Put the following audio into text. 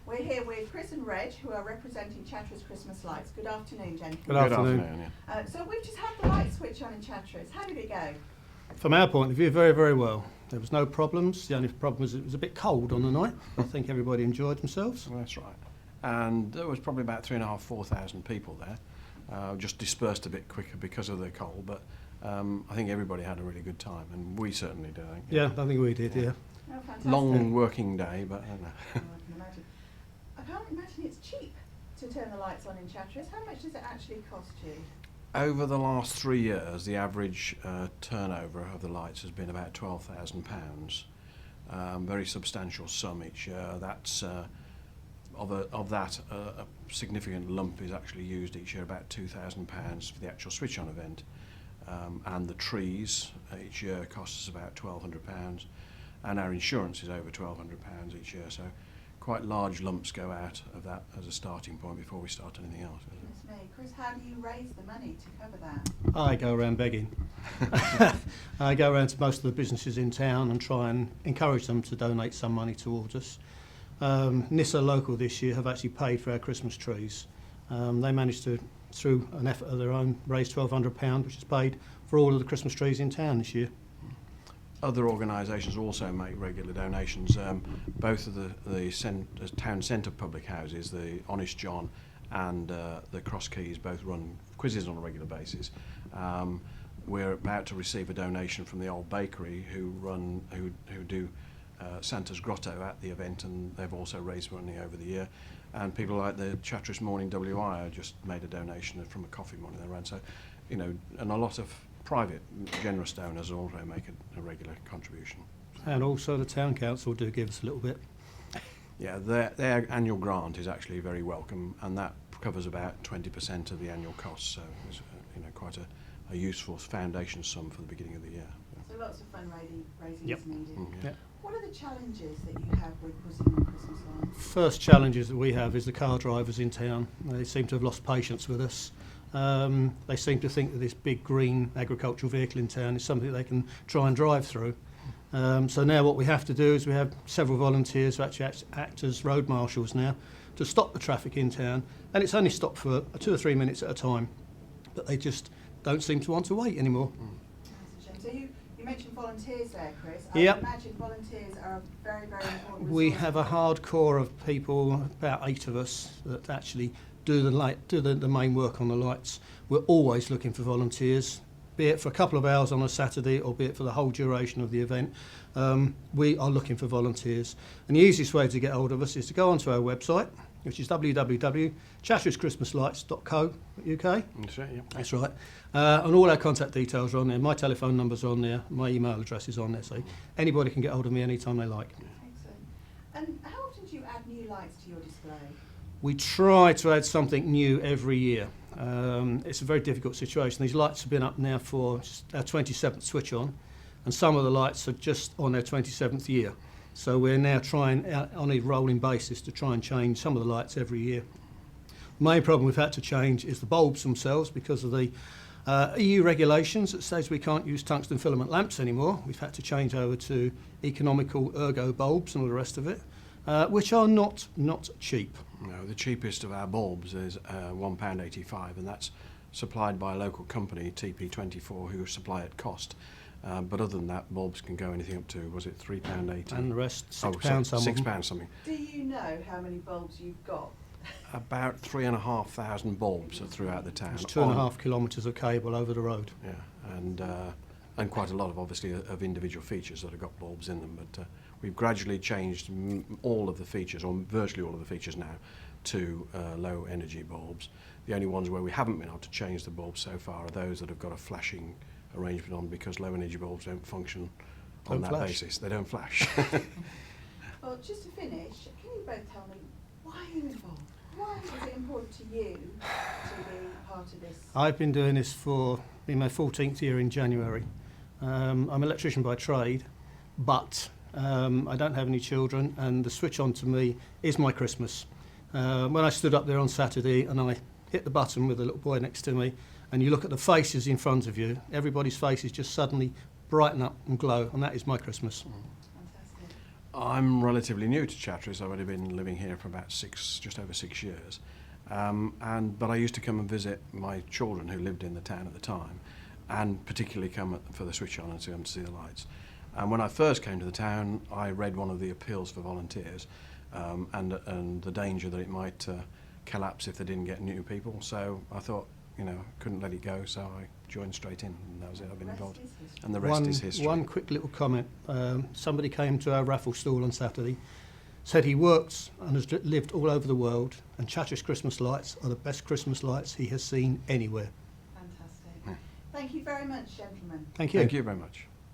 We're here with Chris and Reg, who are representing Chatteris Christmas Lights. Good afternoon, gentlemen. Good afternoon. So we've just had the light switch on in Chatteris. How did it go? From our point of view, very, very well. There was no problems. The only problem was it was a bit cold on the night. I think everybody enjoyed themselves. Well, that's right. And there was probably about 3,500 to 4,000 people there. Just dispersed a bit quicker because of the cold, but I think everybody had a really good time, and we certainly did. I think. Yeah, I think we did, yeah. Oh, fantastic. Long working day, but I don't know. Oh, I can imagine. I can't imagine it's cheap to turn the lights on in Chatteris. How much does it actually cost you? Over the last 3 years, the average turnover of the lights has been about £12,000. Very substantial sum each year. That's of that, a significant lump is actually used each year, about £2,000 for the actual switch-on event. And the trees each year costs us about £1,200, and our insurance is over £1,200 each year. So quite large lumps go out of that as a starting point before we start anything else. Goodness me. Chris, how do you raise the money to cover that? I go around begging. I go around to most of the businesses in town and try and encourage them to donate some money towards us. Nissa Local this year have actually paid for our Christmas trees. They managed to, through an effort of their own, raise £1,200, which is paid for all of the Christmas trees in town this year. Other organisations also make regular donations. Both of the town centre public houses, the Honest John and the Cross Keys, both run quizzes on a regular basis. We're about to receive a donation from the Old Bakery, who do Santa's Grotto at the event, and they've also raised money over the year. And people like the Chatteris Morning WI just made a donation from a coffee morning they ran. So, you know, and a lot of private generous donors also make a regular contribution. And also the town council do give us a little bit. Yeah, their annual grant is actually very welcome, and that covers about 20% of the annual costs. So it's quite a useful foundation sum for the beginning of the year. So lots of fundraising Yep. is needed. Yeah. What are the challenges that you have with putting on Christmas lights? First challenges that we have is the car drivers in town. They seem to have lost patience with us. They seem to think that this big green agricultural vehicle in town is something they can try and drive through. So now what we have to do is we have several volunteers who actually act as road marshals now to stop the traffic in town, and it's only stopped for 2 or 3 minutes at a time, but they just don't seem to want to wait anymore. That's a shame. So you mentioned volunteers there, Chris. Yep. I imagine volunteers are a very, very important We resource. have a hard core of people, about 8 of us, that actually do the main work on the lights. We're always looking for volunteers, be it for a couple of hours on a Saturday or be it for the whole duration of the event. We are looking for volunteers. And the easiest way to get hold of us is to go onto our website, which is www.chatterischristmaslights.co.uk. That's right, yeah. That's right. And all our contact details are on there. My telephone number's on there. My email address is on there. So anybody can get hold of me anytime they like. Excellent. And how often do you add new lights to your display? We try to add something new every year. It's a very difficult situation. These lights have been up now for our 27th switch on, and some of the lights are just on their 27th year. So we're now trying on a rolling basis to try and change some of the lights every year. The main problem we've had to change is the bulbs themselves because of the EU regulations that says we can't use tungsten filament lamps anymore. We've had to change over to economical ergo bulbs and all the rest of it, which are not cheap. No, the cheapest of our bulbs is £1.85, and that's supplied by a local company, TP24, who supply at cost. But other than that, bulbs can go anything up to, was it £3.80? And the rest, £6 some of them. £6 something. Do you know how many bulbs you've got? About 3,500 bulbs are throughout the town. It's 2.5 kilometres of cable over the road. Yeah, and quite a lot of, obviously, of individual features that have got bulbs in them. But we've gradually changed all of the features, or virtually all of the features now, to low energy bulbs. The only ones where we haven't been able to change the bulbs so far are those that have got a flashing arrangement on, because low energy bulbs don't function on that basis. They don't flash. Well, just to finish, can you both tell me, why are you involved? Why is it important to you to be part of this? I've been doing this in my 14th year in January. I'm an electrician by trade, but I don't have any children, and the switch on to me is my Christmas. When I stood up there on Saturday and I hit the button with the little boy next to me, and you look at the faces in front of you, everybody's faces just suddenly brighten up and glow, and that is my Christmas. Fantastic. I'm relatively new to Chatteris. I've only been living here for about just over 6 years. But I used to come and visit my children who lived in the town at the time, and particularly come for the switch on and to see the lights. And when I first came to the town, I read one of the appeals for volunteers, and the danger that it might collapse if they didn't get new people. So I thought, couldn't let it go, so I joined straight in, and that was it. I've been involved. And the rest is history. One quick little comment. Somebody came to our raffle stall on Saturday, said he works and has lived all over the world, and Chatteris Christmas lights are the best Christmas lights he has seen anywhere. Fantastic. Thank you very much, gentlemen. Thank you. Thank you very much.